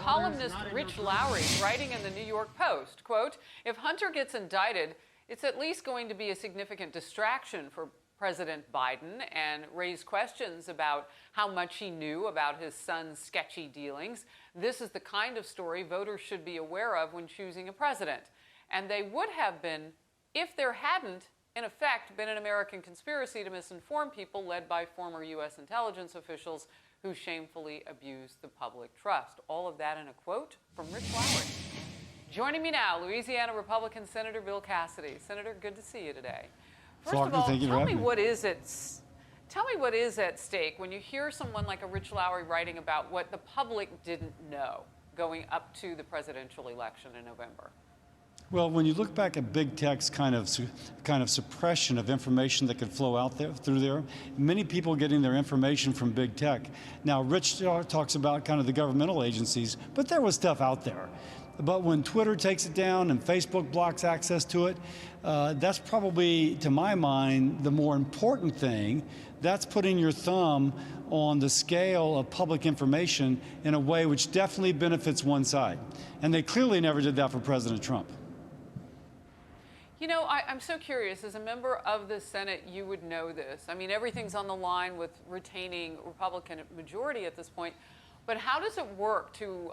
columnist Rich Lowry writing in the New York Post, quote, "If Hunter gets indicted, it's at least going to be a significant distraction for President Biden and raise questions about how much he knew about his son's sketchy dealings. This is the kind of story voters should be aware of when choosing a president. And they would have been if there hadn't, in effect, been an American conspiracy to misinform people led by former U.S. intelligence officials who shamefully abused the public trust." All of that in a quote from Rich Lowry. Joining me now, Louisiana Republican Senator Bill Cassidy. Senator, good to see you today. First of all, tell me what is at stake when you hear someone like a Rich Lowry writing about what the public didn't know going up to the presidential election in November. Well, when you look back at big tech's kind of suppression of information that could flow out there through there, many people getting their information from big tech. Now, Rich talks about kind of the governmental agencies, but there was stuff out there. But when Twitter takes it down and Facebook blocks access to it, that's probably, to my mind, the more important thing. That's putting your thumb on the scale of public information in a way which definitely benefits one side. And they clearly never did that for President Trump. You know, I'm so curious. As a member of the Senate, you would know this. I mean, everything's on the line with retaining Republican majority at this point. But how does it work to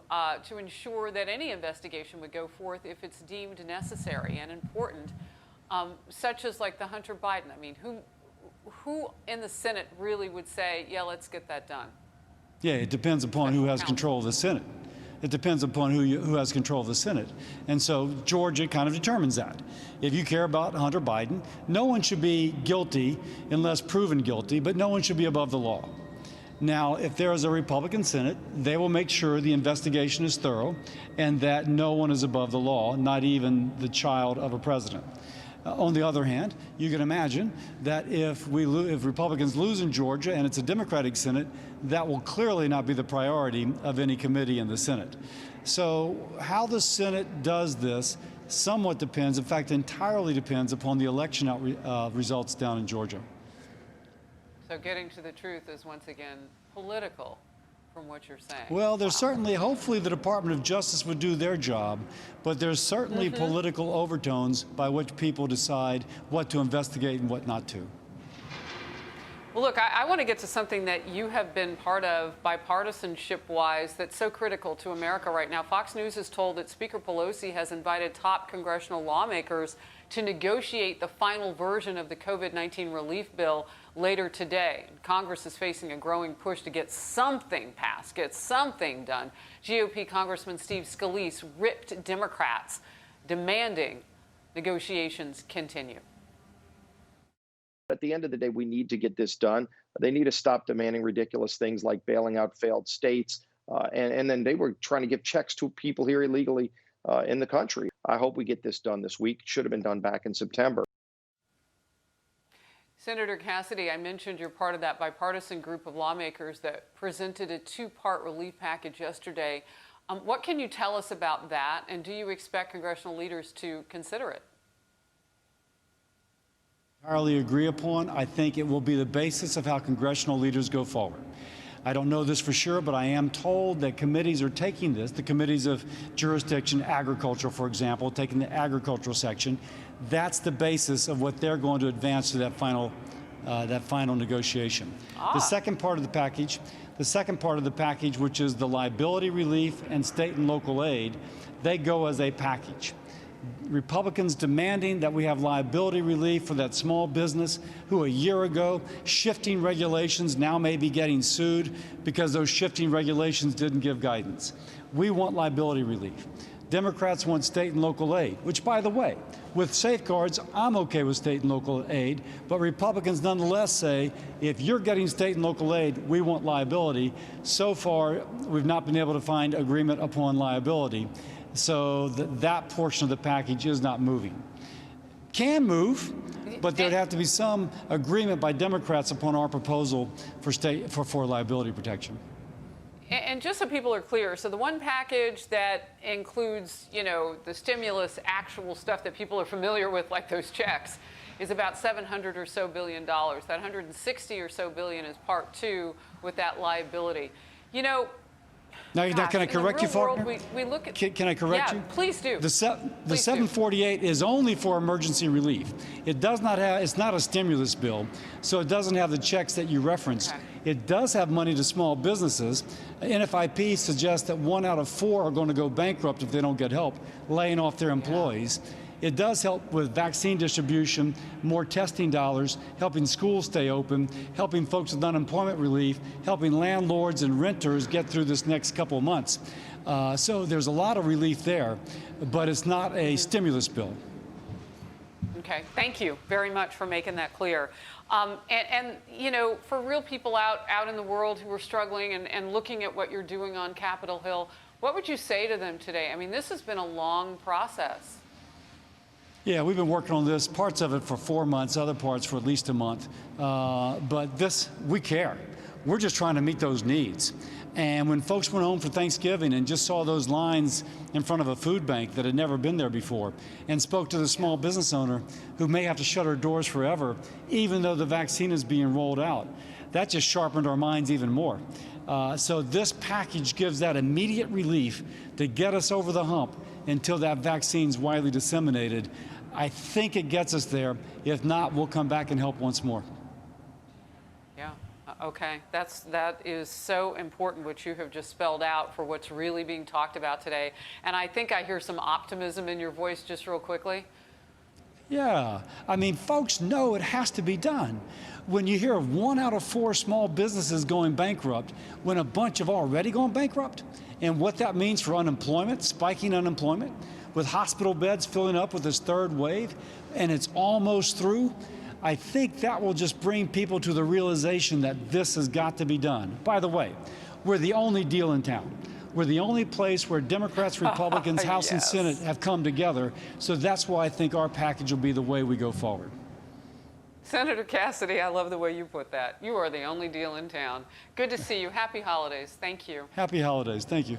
ensure that any investigation would go forth if it's deemed necessary and important, such as like the Hunter Biden? I mean, who in the Senate really would say, yeah, let's get that done? Yeah, it depends upon who has control of the Senate. It depends upon who has control of the Senate. And so Georgia kind of determines that. If you care about Hunter Biden, no one should be guilty unless proven guilty, but no one should be above the law. Now, if there is a Republican Senate, they will make sure the investigation is thorough and that no one is above the law, not even the child of a president. On the other hand, you can imagine that if Republicans lose in Georgia and it's a Democratic Senate, that will clearly not be the priority of any committee in the Senate. So how the Senate does this somewhat depends, in fact, entirely depends upon the election results down in Georgia. So getting to the truth is once again political, from what you're saying. Well, there's certainly, hopefully the Department of Justice would do their job, but there's certainly political overtones by which people decide what to investigate and what not to. Well, look, I want to get to something that you have been part of bipartisanship-wise that's so critical to America right now. Fox News is told that Speaker Pelosi has invited top congressional lawmakers to negotiate the final version of the COVID-19 relief bill later today. Congress is facing a growing push to get something passed, get something done. GOP Congressman Steve Scalise ripped Democrats, demanding negotiations continue. At the end of the day, we need to get this done. They need to stop demanding ridiculous things like bailing out failed states. And then they were trying to give checks to people here illegally in the country. I hope we get this done this week. Should have been done back in September. Senator Cassidy, I mentioned you're part of that bipartisan group of lawmakers that presented a two-part relief package yesterday. What can you tell us about that, and do you expect congressional leaders to consider it? Entirely agree upon. I think it will be the basis of how congressional leaders go forward. I don't know this for sure, but I am told that committees are taking this, the committees of jurisdiction, agriculture, for example, taking the agricultural section. That's the basis of what they're going to advance to that final negotiation. The second part of the package, which is the liability relief and state and local aid, they go as a package. Republicans demanding that we have liability relief for that small business who a year ago, shifting regulations, now may be getting sued because those shifting regulations didn't give guidance. We want liability relief. Democrats want state and local aid, which, by the way, with safeguards, I'm okay with state and local aid, but Republicans nonetheless say, if you're getting state and local aid, we want liability. So far, we've not been able to find agreement upon liability. So that portion of the package is not moving. Can move, but there'd have to be some agreement by Democrats upon our proposal for liability protection. And just so people are clear, so the one package that includes, you know, the stimulus, actual stuff that people are familiar with, like those checks, is about $700 or so billion. That 160 or so billion is part two with that liability. You know, Now, can I in the correct you, real world, Faulkner? we look at. Can I correct yeah, you? Please do. The Please do. 748 is only for emergency relief. It does not have, it's not a stimulus bill, so it doesn't have the checks that you referenced. Okay. It does have money to small businesses. NFIP suggests that 1 out of 4 are going to go bankrupt if they don't get help, laying off their employees. It does help with vaccine distribution, more testing dollars, helping schools stay open, helping folks with unemployment relief, helping landlords and renters get through this next couple of months. So there's a lot of relief there, but it's not a stimulus bill. Okay, thank you very much for making that clear. And you know, for real people out in the world who are struggling and looking at what you're doing on Capitol Hill, what would you say to them today? I mean, this has been a long process. Yeah, we've been working on this, parts of it for 4 months, other parts for at least a month. But this, we care. We're just trying to meet those needs. And when folks went home for Thanksgiving and just saw those lines in front of a food bank that had never been there before, and spoke to the small business owner who may have to shut her doors forever, even though the vaccine is being rolled out, that just sharpened our minds even more. So this package gives that immediate relief to get us over the hump until that vaccine's widely disseminated. I think it gets us there. If not, we'll come back and help once more. Yeah. Okay. That is so important, what you have just spelled out for what's really being talked about today. And I think I hear some optimism in your voice, just real quickly. Yeah, I mean, folks know it has to be done. When you hear of 1 out of 4 small businesses going bankrupt, when a bunch have already gone bankrupt, and what that means for unemployment, spiking unemployment, with hospital beds filling up with this third wave, and it's almost through, I think that will just bring people to the realization that this has got to be done. By the way, we're the only deal in town. We're the only place where Democrats, Republicans, House and Senate have come together. So that's why I think our package will be the way we go forward. Senator Cassidy, I love the way you put that. You are the only deal in town. Good to see you. Happy holidays. Thank you. Happy holidays. Thank you.